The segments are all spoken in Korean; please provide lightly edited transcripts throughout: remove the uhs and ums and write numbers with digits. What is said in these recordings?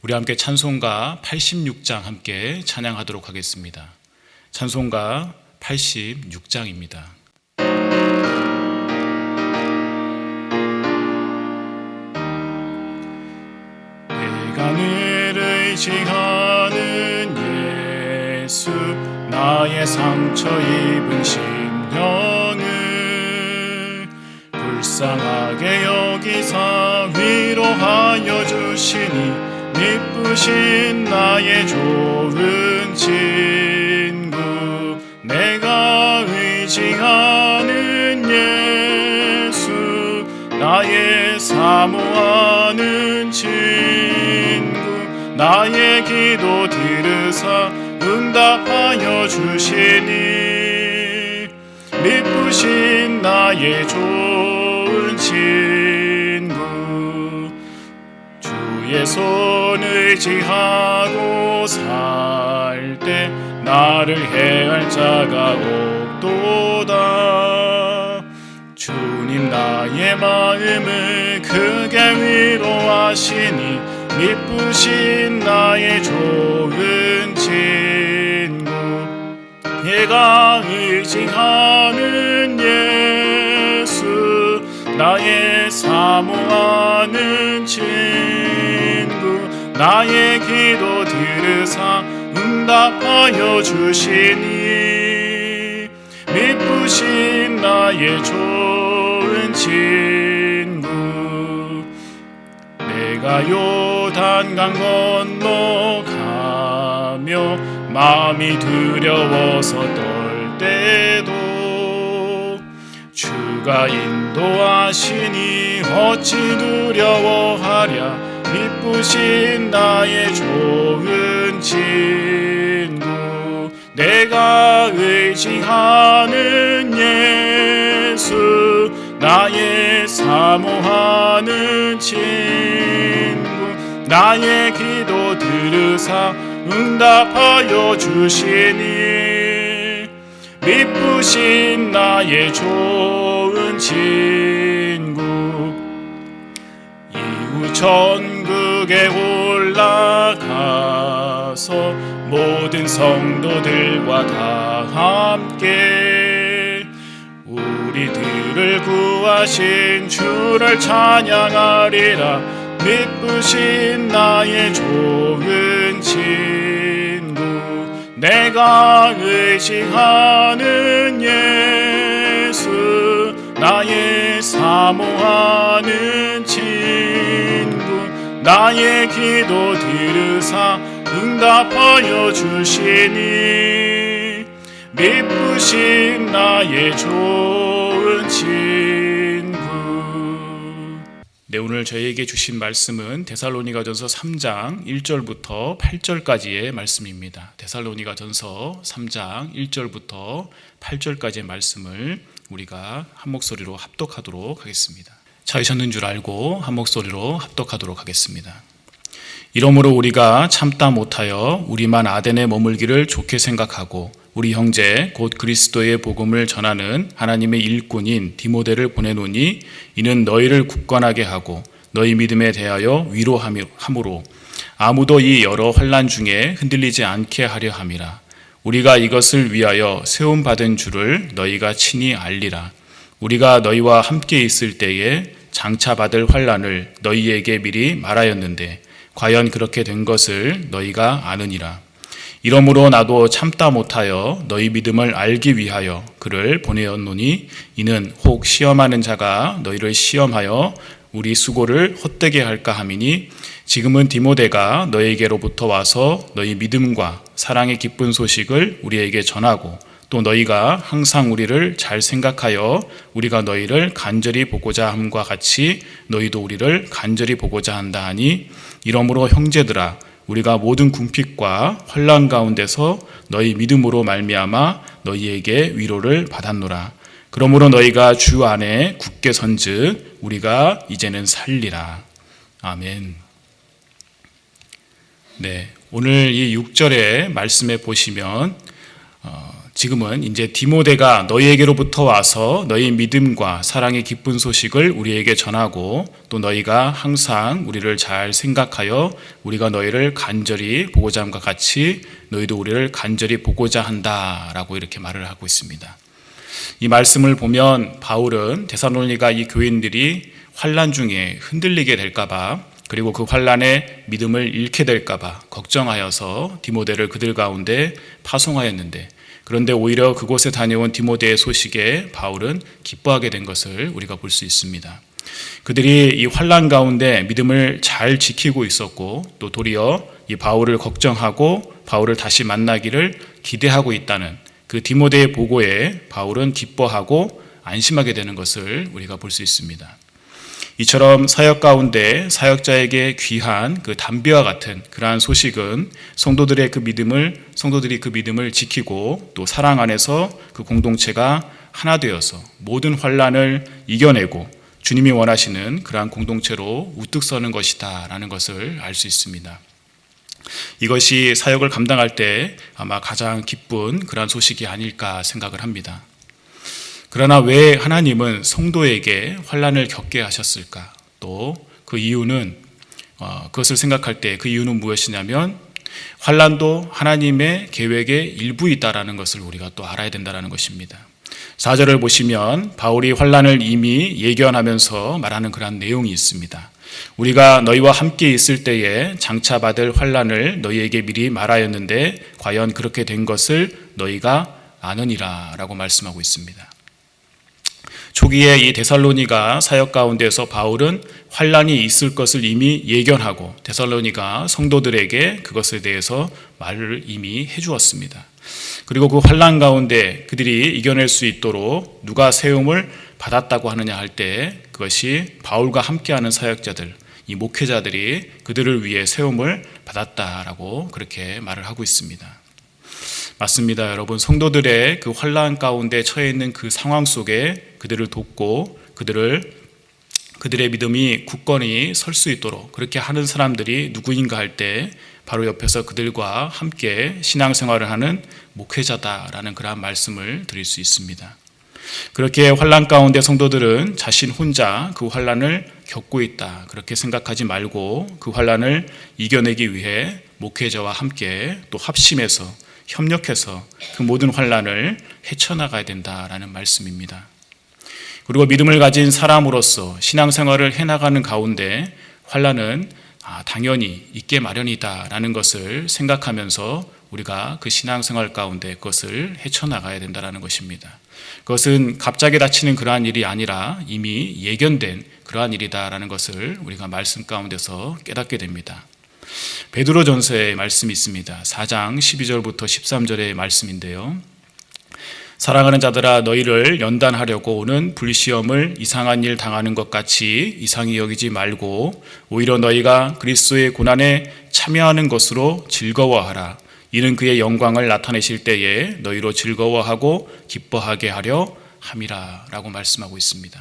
우리 함께 찬송가 86장 함께 찬양하도록 하겠습니다. 찬송가 86장입니다. 내가 늘 의지하는 예수, 나의 상처 입은 심령을 불쌍하게 여기사 위로하여 주시니 미쁘신 나의 좋은 친구, 내가 의지하는 예수, 나의 사모하는 친구, 나의 기도 들으사 응답하여 주시니 미쁘신 나의 좋은 친구, 주의 손 의지하고 살 때 나를 해할 자가 없도다. 주님 나의 마음을 크게 위로하시니 미쁘신 나의 좋은 친구, 내가 의지하는 예수, 나의 사모하는 친구, 나의 기도 들으사 응답하여 주시니 미쁘신 나의 좋은 친구, 내가 요단강 건너가며 마음이 두려워서 떨 때도 주가 인도하시니 어찌 두려워하랴. 미쁘신 나의 좋은 친구, 내가 의지하는 예수, 나의 사모하는 친구, 나의 기도 들으사 응답하여 주시니 미쁘신 나의 좋은 친구, 이후 천국에 올라가서 모든 성도들과 다 함께 우리들을 구하신 주를 찬양하리라. 미쁘신 나의 좋은 친구, 내가 의지하는 예수, 나의 사모하는 친구, 나의 기도 들으사 응답하여 주시니 미쁘신 나의 좋은 친구. 네, 오늘 저희에게 주신 말씀은 데살로니가전서 3장 1절부터 8절까지의 말씀입니다. 데살로니가전서 3장 1절부터 8절까지의 말씀을 우리가 한 목소리로 합독하도록 하겠습니다. 찾으셨는 줄 알고 한 목소리로 합독하도록 하겠습니다. 이러므로 우리가 참다 못하여 우리만 아덴에 머물기를 좋게 생각하고 우리 형제 곧 그리스도의 복음을 전하는 하나님의 일꾼인 디모데를 보내노니 이는 너희를 굳건하게 하고 너희 믿음에 대하여 위로함으로 아무도 이 여러 환난 중에 흔들리지 않게 하려 함이라. 우리가 이것을 위하여 세움받은 줄을 너희가 친히 알리라. 우리가 너희와 함께 있을 때에 장차 받을 환난을 너희에게 미리 말하였는데 과연 그렇게 된 것을 너희가 아느니라. 이러므로 나도 참다 못하여 너희 믿음을 알기 위하여 그를 보내었노니 이는 혹 시험하는 자가 너희를 시험하여 우리 수고를 헛되게 할까 함이니 지금은 디모데가 너희에게로부터 와서 너희 믿음과 사랑의 기쁜 소식을 우리에게 전하고 또 너희가 항상 우리를 잘 생각하여 우리가 너희를 간절히 보고자 함과 같이 너희도 우리를 간절히 보고자 한다 하니 이러므로 형제들아 우리가 모든 궁핍과 환난 가운데서 너희 믿음으로 말미암아 너희에게 위로를 받았노라. 그러므로 너희가 주 안에 굳게 선즉 우리가 이제는 살리라. 아멘. 네, 오늘 이 6절의 말씀에 보시면 지금은 이제 디모데가 너희에게로부터 와서 너희 믿음과 사랑의 기쁜 소식을 우리에게 전하고 또 너희가 항상 우리를 잘 생각하여 우리가 너희를 간절히 보고자 함과 같이 너희도 우리를 간절히 보고자 한다라고 이렇게 말을 하고 있습니다. 이 말씀을 보면 바울은 데살로니가 이 교인들이 환난 중에 흔들리게 될까봐 그리고 그 환난에 믿음을 잃게 될까봐 걱정하여서 디모데를 그들 가운데 파송하였는데 그런데 오히려 그곳에 다녀온 디모데의 소식에 바울은 기뻐하게 된 것을 우리가 볼 수 있습니다. 그들이 이 환난 가운데 믿음을 잘 지키고 있었고 또 도리어 이 바울을 걱정하고 바울을 다시 만나기를 기대하고 있다는 그 디모데의 보고에 바울은 기뻐하고 안심하게 되는 것을 우리가 볼 수 있습니다. 이처럼 사역 가운데 사역자에게 귀한 그 담비와 같은 그러한 소식은 성도들이 그 믿음을 지키고 또 사랑 안에서 그 공동체가 하나 되어서 모든 환난을 이겨내고 주님이 원하시는 그러한 공동체로 우뚝 서는 것이다라는 것을 알 수 있습니다. 이것이 사역을 감당할 때 아마 가장 기쁜 그러한 소식이 아닐까 생각을 합니다. 그러나 왜 하나님은 성도에게 환난을 겪게 하셨을까? 또 그 이유는 그것을 생각할 때 그 이유는 무엇이냐면 환난도 하나님의 계획의 일부이다라는 것을 우리가 또 알아야 된다는 것입니다. 4절을 보시면 바울이 환난을 이미 예견하면서 말하는 그런 내용이 있습니다. 우리가 너희와 함께 있을 때에 장차 받을 환난을 너희에게 미리 말하였는데 과연 그렇게 된 것을 너희가 아느니라 라고 말씀하고 있습니다. 초기에 이 데살로니가 사역 가운데서 바울은 환난이 있을 것을 이미 예견하고 데살로니가 성도들에게 그것에 대해서 말을 이미 해주었습니다. 그리고 그 환난 가운데 그들이 이겨낼 수 있도록 누가 세움을 받았다고 하느냐 할 때 그것이 바울과 함께하는 사역자들, 이 목회자들이 그들을 위해 세움을 받았다라고 그렇게 말을 하고 있습니다. 맞습니다, 여러분. 성도들의 그 환난 가운데 처해 있는 그 상황 속에 그들을 돕고 그들의 믿음이 굳건히 설 수 있도록 그렇게 하는 사람들이 누구인가 할 때 바로 옆에서 그들과 함께 신앙생활을 하는 목회자다라는 그러한 말씀을 드릴 수 있습니다. 그렇게 환난 가운데 성도들은 자신 혼자 그 환난을 겪고 있다 그렇게 생각하지 말고 그 환난을 이겨내기 위해 목회자와 함께 또 합심해서 협력해서 그 모든 환난을 헤쳐나가야 된다라는 말씀입니다. 그리고 믿음을 가진 사람으로서 신앙생활을 해나가는 가운데 환난은 당연히 있게 마련이다라는 것을 생각하면서 우리가 그 신앙생활 가운데 그것을 헤쳐나가야 된다는 것입니다. 그것은 갑자기 닥치는 그러한 일이 아니라 이미 예견된 그러한 일이다라는 것을 우리가 말씀 가운데서 깨닫게 됩니다. 베드로전서에 말씀이 있습니다. 4장 12절부터 13절의 말씀인데요. 사랑하는 자들아, 너희를 연단하려고 오는 불시험을 이상한 일 당하는 것 같이 이상히 여기지 말고 오히려 너희가 그리스도의 고난에 참여하는 것으로 즐거워하라. 이는 그의 영광을 나타내실 때에 너희로 즐거워하고 기뻐하게 하려 함이라 라고 말씀하고 있습니다.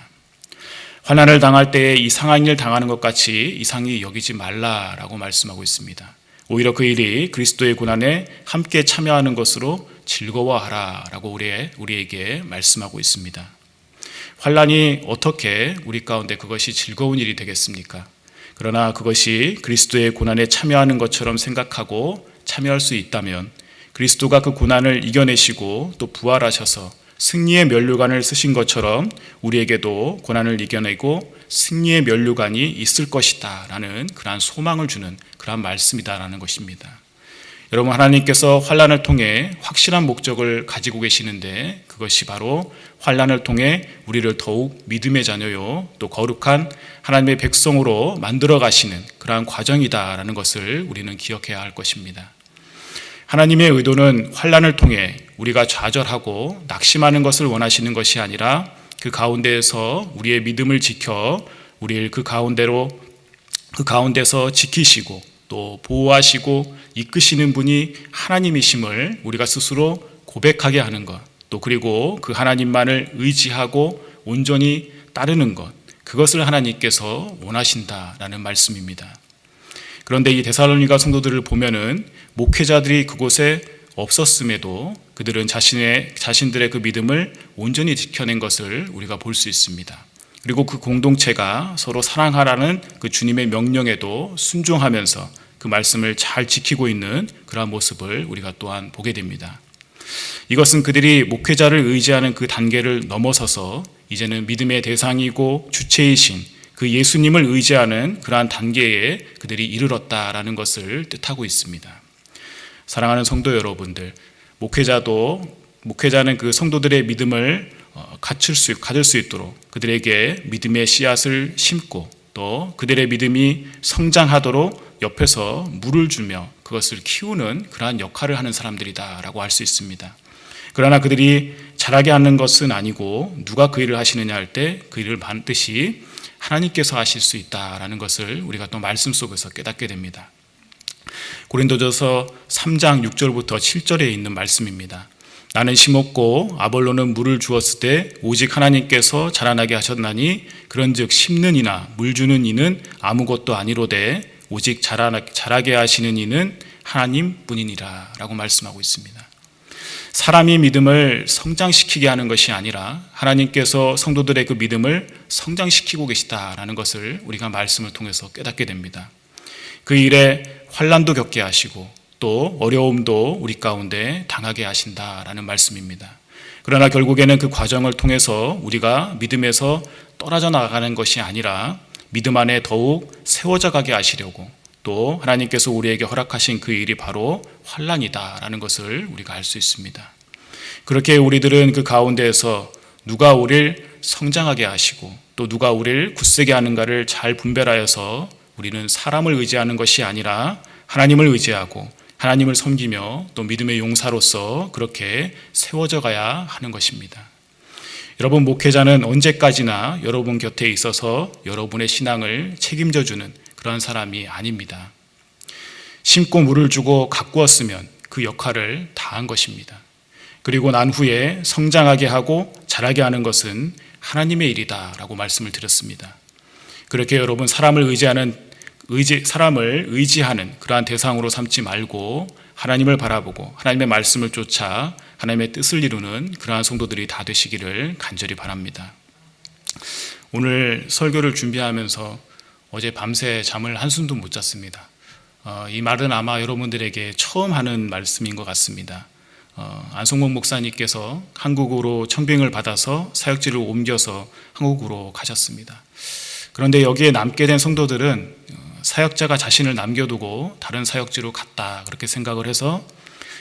환난을 당할 때에 이상한 일 당하는 것 같이 이상히 여기지 말라라고 말씀하고 있습니다. 오히려 그 일이 그리스도의 고난에 함께 참여하는 것으로 즐거워하라라고 우리에게 말씀하고 있습니다. 환난이 어떻게 우리 가운데 그것이 즐거운 일이 되겠습니까? 그러나 그것이 그리스도의 고난에 참여하는 것처럼 생각하고 참여할 수 있다면 그리스도가 그 고난을 이겨내시고 또 부활하셔서 승리의 면류관을 쓰신 것처럼 우리에게도 고난을 이겨내고 승리의 면류관이 있을 것이다 라는 그러한 소망을 주는 그러한 말씀이다라는 것입니다. 여러분, 하나님께서 환난을 통해 확실한 목적을 가지고 계시는데 그것이 바로 환난을 통해 우리를 더욱 믿음의 자녀요 또 거룩한 하나님의 백성으로 만들어 가시는 그러한 과정이다라는 것을 우리는 기억해야 할 것입니다. 하나님의 의도는 환난을 통해 우리가 좌절하고 낙심하는 것을 원하시는 것이 아니라 그 가운데에서 우리의 믿음을 지켜 우리를 그 가운데서 지키시고 또 보호하시고 이끄시는 분이 하나님이심을 우리가 스스로 고백하게 하는 것, 또 그리고 그 하나님만을 의지하고 온전히 따르는 것, 그것을 하나님께서 원하신다라는 말씀입니다. 그런데 이 데살로니가 성도들을 보면은 목회자들이 그곳에 없었음에도 그들은 자신들의 그 믿음을 온전히 지켜낸 것을 우리가 볼 수 있습니다. 그리고 그 공동체가 서로 사랑하라는 그 주님의 명령에도 순종하면서 그 말씀을 잘 지키고 있는 그러한 모습을 우리가 또한 보게 됩니다. 이것은 그들이 목회자를 의지하는 그 단계를 넘어서서 이제는 믿음의 대상이고 주체이신 그 예수님을 의지하는 그러한 단계에 그들이 이르렀다라는 것을 뜻하고 있습니다. 사랑하는 성도 여러분들, 목회자는 그 성도들의 믿음을 가질 수 있도록 그들에게 믿음의 씨앗을 심고 또 그들의 믿음이 성장하도록 옆에서 물을 주며 그것을 키우는 그러한 역할을 하는 사람들이다라고 할 수 있습니다. 그러나 그들이 잘하게 하는 것은 아니고 누가 그 일을 하시느냐 할 때 그 일을 반드시 하나님께서 하실 수 있다라는 것을 우리가 또 말씀 속에서 깨닫게 됩니다. 고린도전서 3장 6절부터 7절에 있는 말씀입니다. 나는 심었고 아볼로는 물을 주었을 때 오직 하나님께서 자라나게 하셨나니 그런즉 심는 이나 물 주는 이는 아무것도 아니로되 오직 자라게 하시는 이는 하나님뿐이니라 라고 말씀하고 있습니다. 사람이 믿음을 성장시키게 하는 것이 아니라 하나님께서 성도들의 그 믿음을 성장시키고 계시다라는 것을 우리가 말씀을 통해서 깨닫게 됩니다. 그 일에 환난도 겪게 하시고 또 어려움도 우리 가운데 당하게 하신다라는 말씀입니다. 그러나 결국에는 그 과정을 통해서 우리가 믿음에서 떨어져 나가는 것이 아니라 믿음 안에 더욱 세워져 가게 하시려고 또 하나님께서 우리에게 허락하신 그 일이 바로 환난이다라는 것을 우리가 알 수 있습니다. 그렇게 우리들은 그 가운데에서 누가 우리를 성장하게 하시고 또 누가 우리를 굳세게 하는가를 잘 분별하여서 우리는 사람을 의지하는 것이 아니라 하나님을 의지하고 하나님을 섬기며 또 믿음의 용사로서 그렇게 세워져 가야 하는 것입니다. 여러분, 목회자는 언제까지나 여러분 곁에 있어서 여러분의 신앙을 책임져 주는 그런 사람이 아닙니다. 심고 물을 주고 가꾸었으면 그 역할을 다한 것입니다. 그리고 난 후에 성장하게 하고 자라게 하는 것은 하나님의 일이다라고 말씀을 드렸습니다. 그렇게 여러분 사람을 의지하는 그러한 대상으로 삼지 말고 하나님을 바라보고 하나님의 말씀을 쫓아 하나님의 뜻을 이루는 그러한 성도들이 다 되시기를 간절히 바랍니다. 오늘 설교를 준비하면서 어제 밤새 잠을 한숨도 못 잤습니다. 이 말은 아마 여러분들에게 처음 하는 말씀인 것 같습니다. 안성목 목사님께서 한국으로 청빙을 받아서 사역지를 옮겨서 한국으로 가셨습니다. 그런데 여기에 남게 된 성도들은 사역자가 자신을 남겨두고 다른 사역지로 갔다 그렇게 생각을 해서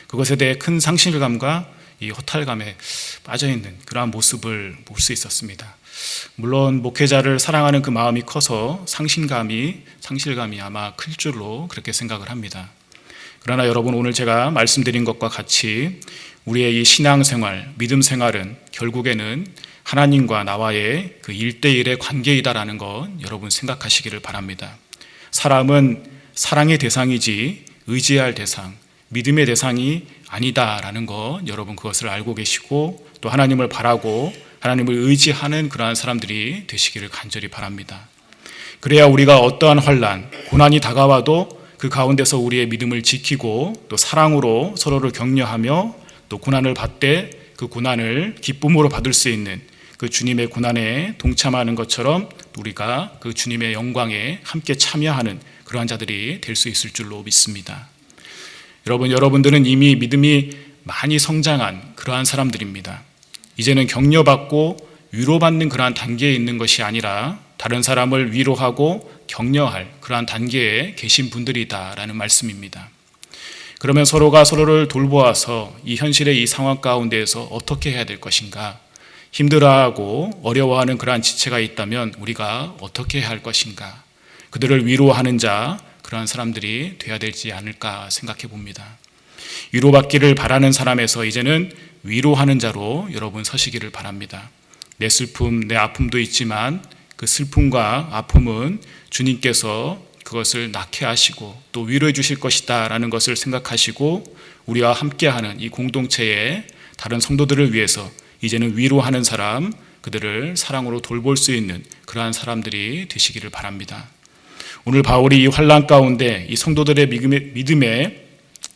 그것에 대해 큰 상실감과 이 허탈감에 빠져있는 그러한 모습을 볼 수 있었습니다. 물론 목회자를 사랑하는 그 마음이 커서 상실감이 아마 클 줄로 그렇게 생각을 합니다. 그러나 여러분, 오늘 제가 말씀드린 것과 같이 우리의 이 신앙생활, 믿음 생활은 결국에는 하나님과 나와의 그 1대1의 관계이다라는 것 여러분 생각하시기를 바랍니다. 사람은 사랑의 대상이지 의지해야 할 대상, 믿음의 대상이 아니다라는 것 여러분 그것을 알고 계시고 또 하나님을 바라고 하나님을 의지하는 그러한 사람들이 되시기를 간절히 바랍니다. 그래야 우리가 어떠한 환난, 고난이 다가와도 그 가운데서 우리의 믿음을 지키고 또 사랑으로 서로를 격려하며 또 고난을 받되 그 고난을 기쁨으로 받을 수 있는 그 주님의 고난에 동참하는 것처럼 우리가 그 주님의 영광에 함께 참여하는 그러한 자들이 될 수 있을 줄로 믿습니다. 여러분들은 이미 믿음이 많이 성장한 그러한 사람들입니다. 이제는 격려받고 위로받는 그러한 단계에 있는 것이 아니라 다른 사람을 위로하고 격려할 그러한 단계에 계신 분들이다라는 말씀입니다. 그러면 서로가 서로를 돌보아서 이 현실의 이 상황 가운데에서 어떻게 해야 될 것인가, 힘들어하고 어려워하는 그러한 지체가 있다면 우리가 어떻게 해야 할 것인가, 그들을 위로하는 자, 그러한 사람들이 돼야 되지 않을까 생각해 봅니다. 위로받기를 바라는 사람에서 이제는 위로하는 자로 여러분 서시기를 바랍니다. 내 슬픔, 내 아픔도 있지만 그 슬픔과 아픔은 주님께서 그것을 낫게 하시고 또 위로해 주실 것이다 라는 것을 생각하시고 우리와 함께하는 이 공동체의 다른 성도들을 위해서 이제는 위로하는 사람, 그들을 사랑으로 돌볼 수 있는 그러한 사람들이 되시기를 바랍니다. 오늘 바울이 이 환난 가운데 이 성도들의 믿음에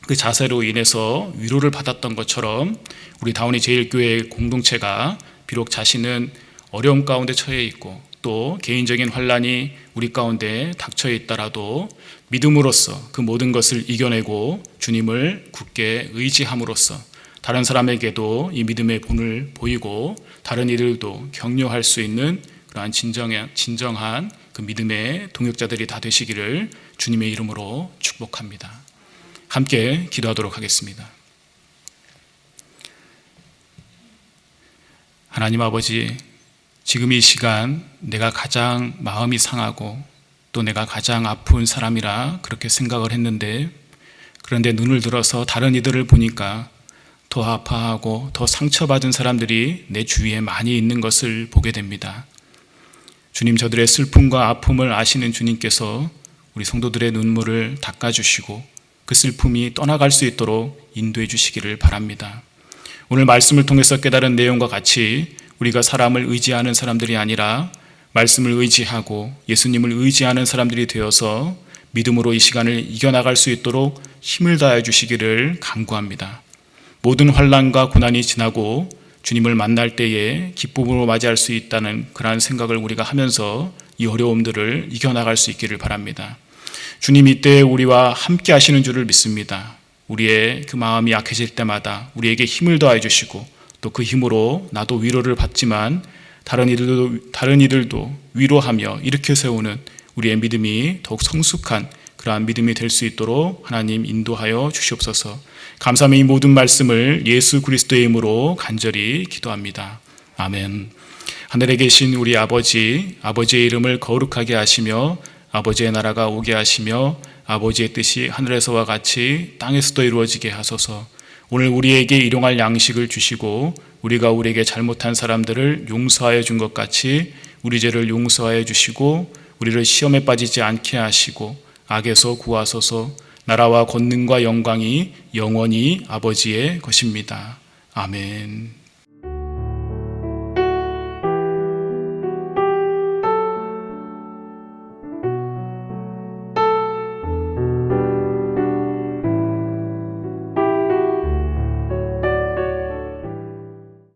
그 자세로 인해서 위로를 받았던 것처럼 우리 다운이 제일교회 공동체가 비록 자신은 어려움 가운데 처해 있고 또 개인적인 환란이 우리 가운데 닥쳐 있더라도 믿음으로써 그 모든 것을 이겨내고 주님을 굳게 의지함으로써 다른 사람에게도 이 믿음의 본을 보이고 다른 이들도 격려할 수 있는 그러한 진정한 그 믿음의 동역자들이 다 되시기를 주님의 이름으로 축복합니다. 함께 기도하도록 하겠습니다. 하나님 아버지, 지금 이 시간 내가 가장 마음이 상하고 또 내가 가장 아픈 사람이라 그렇게 생각을 했는데, 그런데 눈을 들어서 다른 이들을 보니까 더 아파하고 더 상처받은 사람들이 내 주위에 많이 있는 것을 보게 됩니다. 주님, 저들의 슬픔과 아픔을 아시는 주님께서 우리 성도들의 눈물을 닦아주시고 그 슬픔이 떠나갈 수 있도록 인도해 주시기를 바랍니다. 오늘 말씀을 통해서 깨달은 내용과 같이 우리가 사람을 의지하는 사람들이 아니라 말씀을 의지하고 예수님을 의지하는 사람들이 되어서 믿음으로 이 시간을 이겨나갈 수 있도록 힘을 다해 주시기를 간구합니다. 모든 환난과 고난이 지나고 주님을 만날 때에 기쁨으로 맞이할 수 있다는 그러한 생각을 우리가 하면서 이 어려움들을 이겨나갈 수 있기를 바랍니다. 주님, 이때 우리와 함께 하시는 줄을 믿습니다. 우리의 그 마음이 약해질 때마다 우리에게 힘을 더해 주시고 또 그 힘으로 나도 위로를 받지만 다른 이들도 위로하며 일으켜 세우는 우리의 믿음이 더욱 성숙한 그러한 믿음이 될 수 있도록 하나님 인도하여 주시옵소서. 감사함의 이 모든 말씀을 예수 그리스도의 이름으로 간절히 기도합니다. 아멘. 하늘에 계신 우리 아버지, 아버지의 이름을 거룩하게 하시며 아버지의 나라가 오게 하시며 아버지의 뜻이 하늘에서와 같이 땅에서도 이루어지게 하소서. 오늘 우리에게 일용할 양식을 주시고 우리가 우리에게 잘못한 사람들을 용서하여 준 것 같이 우리 죄를 용서하여 주시고 우리를 시험에 빠지지 않게 하시고 악에서 구하소서. 나라와 권능과 영광이 영원히 아버지의 것입니다. 아멘.